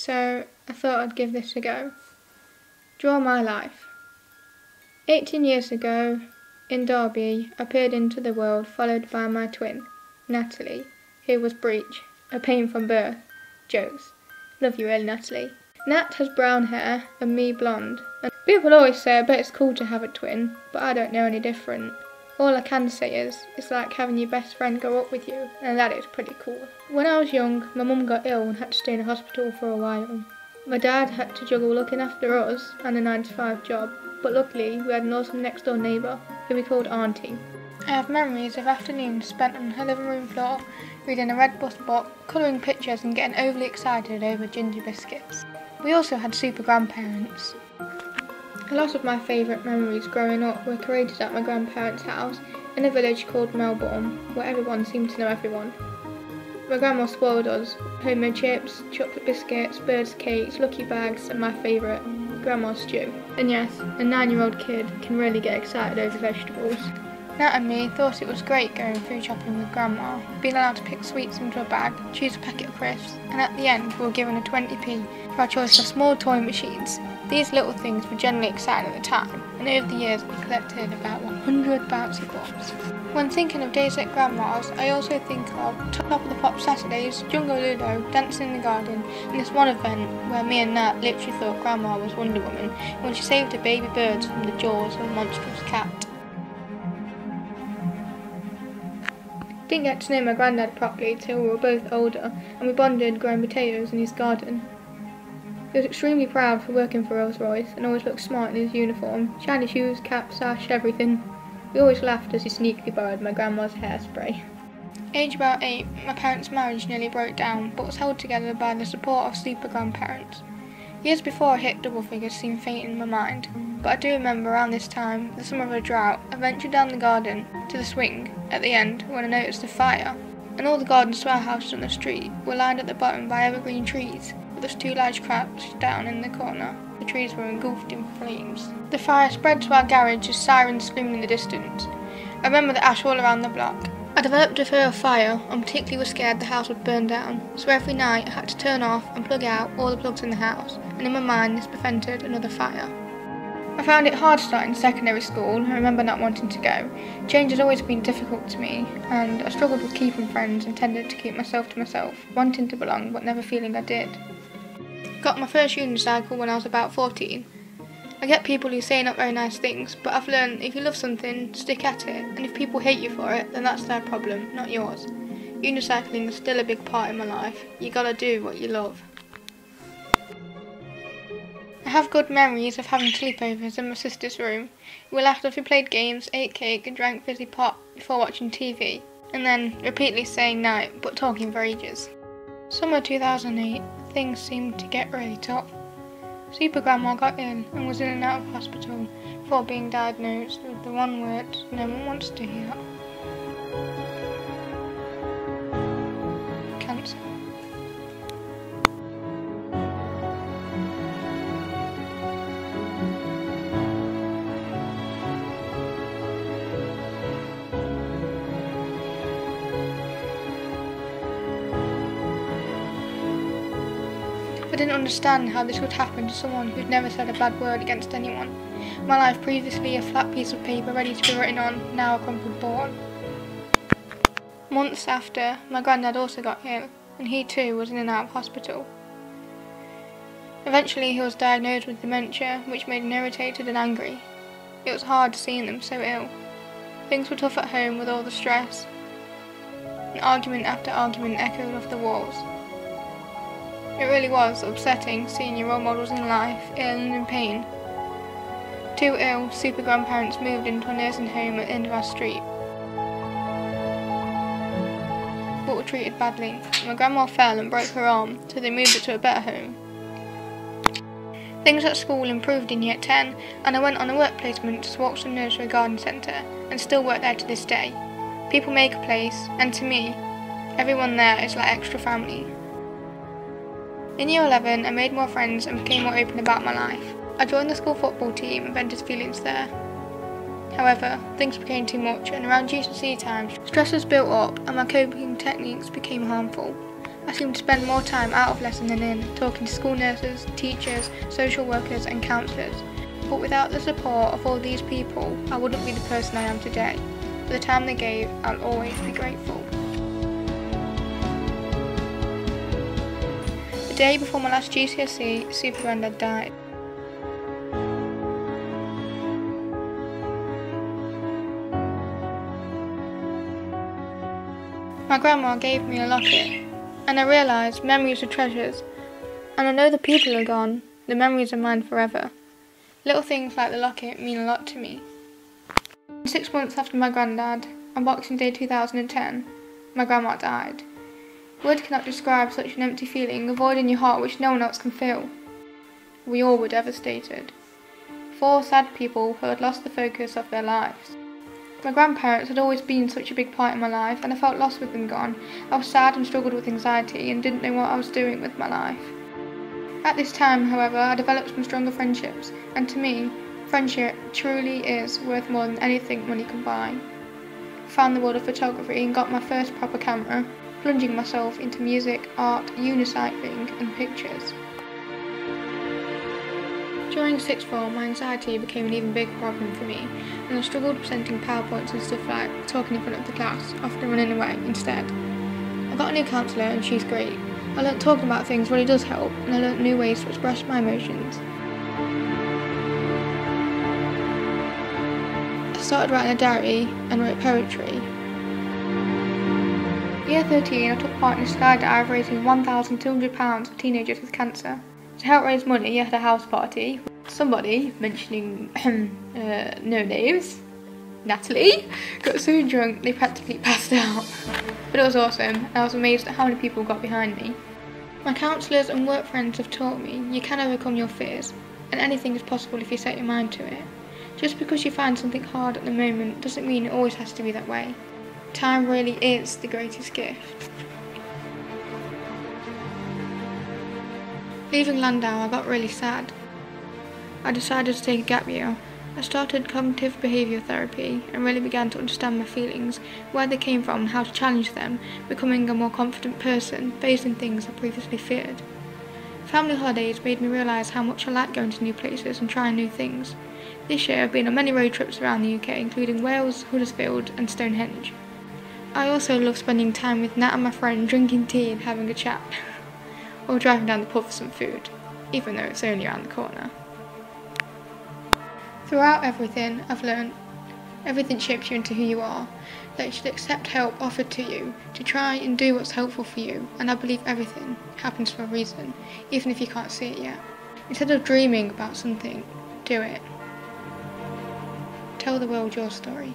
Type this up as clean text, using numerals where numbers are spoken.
so I thought I'd give this a go. Draw my life. 18 years ago, in Derby, I appeared into the world followed by my twin, Natalie, who was breech, a pain from birth. Jokes. Love you really, Natalie. Nat has brown hair and me blonde. And people always say I bet it's cool to have a twin, but I don't know any different. All I can say is, it's like having your best friend grow up with you, and that is pretty cool. When I was young, my mum got ill and had to stay in a hospital for a while. My dad had to juggle looking after us and a 9-to-5 job, but luckily we had an awesome next door neighbour who we called Auntie. I have memories of afternoons spent on her living room floor, reading a red bus book, colouring pictures and getting overly excited over ginger biscuits. We also had super grandparents. A lot of my favourite memories growing up were created at my grandparents' house in a village called Melbourne, where everyone seemed to know everyone. My grandma spoiled us: homemade chips, chocolate biscuits, birds' cakes, lucky bags, and my favourite, grandma's stew. And yes, a 9-year-old kid can really get excited over vegetables. Nat and me thought it was great going food shopping with Grandma, being allowed to pick sweets into a bag, choose a packet of crisps, and at the end we were given a 20p for our choice of small toy machines. These little things were generally exciting at the time, and over the years we collected about 100 bouncy balls. When thinking of days at Grandma's, I also think of Top of the Pop Saturdays, Jungle Ludo, dancing in the garden, and this one event where me and Nat literally thought Grandma was Wonder Woman when she saved her baby birds from the jaws of a monstrous cat. Didn't get to know my granddad properly till we were both older, and we bonded growing potatoes in his garden. He was extremely proud for working for Rolls-Royce and always looked smart in his uniform, shiny shoes, cap, sash, everything. We always laughed as he sneakily borrowed my grandma's hairspray. Age about 8, my parents' marriage nearly broke down, but was held together by the support of super grandparents. Years before I hit double figures seemed faint in my mind, but I do remember around this time, the summer of a drought, I ventured down the garden to the swing at the end when I noticed a fire, and all the gardens to our houses on the street were lined at the bottom by evergreen trees, with us 2 large crouched down in the corner. The trees were engulfed in flames. The fire spread to our garage as sirens screamed in the distance. I remember the ash all around the block. I developed a fear of fire and particularly was scared the house would burn down, so every night I had to turn off and plug out all the plugs in the house, and in my mind this prevented another fire. I found it hard starting secondary school. I remember not wanting to go. Change has always been difficult to me, and I struggled with keeping friends and tended to keep myself to myself, wanting to belong but never feeling I did. Got my first unicycle when I was about 14. I get people who say not very nice things, but I've learned if you love something, stick at it, and if people hate you for it, then that's their problem, not yours. Unicycling is still a big part in my life. You gotta do what you love. I have good memories of having sleepovers in my sister's room. We laughed as we played games, ate cake and drank fizzy pop before watching TV, and then repeatedly saying night but talking for ages. Summer 2008, things seemed to get really tough. Super Grandma got ill and was in and out of hospital before being diagnosed with the one word no one wants to hear. Cancer. I didn't understand how this would happen to someone who'd never said a bad word against anyone. My life previously a flat piece of paper ready to be written on, now a crumpled board. Months after, my granddad also got ill, and he too was in and out of hospital. Eventually he was diagnosed with dementia, which made him irritated and angry. It was hard seeing them so ill. Things were tough at home with all the stress, and argument after argument echoed off the walls. It really was upsetting seeing your role models in life ill and in pain. 2 ill, super grandparents moved into a nursing home at the end of our street, but were treated badly. My grandma fell and broke her arm, so they moved her to a better home. Things at school improved in year 10, and I went on a work placement to Swartzen Nursery Garden Centre, and still work there to this day. People make a place, and to me, everyone there is like extra family. In year 11, I made more friends and became more open about my life. I joined the school football team and vented feelings there. However, things became too much, and around GCSE times, stress was built up and my coping techniques became harmful. I seem to spend more time out of lesson than in, talking to school nurses, teachers, social workers and counsellors. But without the support of all these people, I wouldn't be the person I am today. For the time they gave, I'll always be grateful. The day before my last GCSE, Super Grandad died. My grandma gave me a locket, and I realised memories are treasures, and I know the people are gone, the memories are mine forever. Little things like the locket mean a lot to me. 6 months after my granddad, on Boxing Day 2010, my grandma died. Words cannot describe such an empty feeling, a void in your heart which no one else can fill. We all were devastated. 4 sad people who had lost the focus of their lives. My grandparents had always been such a big part in my life, and I felt lost with them gone. I was sad and struggled with anxiety and didn't know what I was doing with my life. At this time, however, I developed some stronger friendships, and to me, friendship truly is worth more than anything money can buy. I found the world of photography and got my first proper camera, plunging myself into music, art, unicycling and pictures. During sixth form, my anxiety became an even bigger problem for me, and I struggled presenting PowerPoints and stuff like talking in front of the class, often running away instead. I got a new counsellor and she's great. I learnt talking about things really does help, and I learnt new ways to express my emotions. I started writing a diary and wrote poetry. Year 13, I took part in a skydive raising £1,200 for teenagers with cancer. To help raise money, I had a house party. Somebody, mentioning no names, Natalie, got so drunk they practically passed out. But it was awesome, and I was amazed at how many people got behind me. My counsellors and work friends have taught me you can overcome your fears, and anything is possible if you set your mind to it. Just because you find something hard at the moment doesn't mean it always has to be that way. Time really is the greatest gift. Leaving Landau, I got really sad. I decided to take a gap year. I started cognitive behaviour therapy and really began to understand my feelings, where they came from and how to challenge them, becoming a more confident person, facing things I previously feared. Family holidays made me realise how much I like going to new places and trying new things. This year I've been on many road trips around the UK, including Wales, Huddersfield and Stonehenge. I also love spending time with Nat and my friend, drinking tea and having a chat. Or driving down the pub for some food, even though it's only around the corner. Throughout everything, I've learned everything shapes you into who you are, that you should accept help offered to you, to try and do what's helpful for you, and I believe everything happens for a reason, even if you can't see it yet. Instead of dreaming about something, do it. Tell the world your story.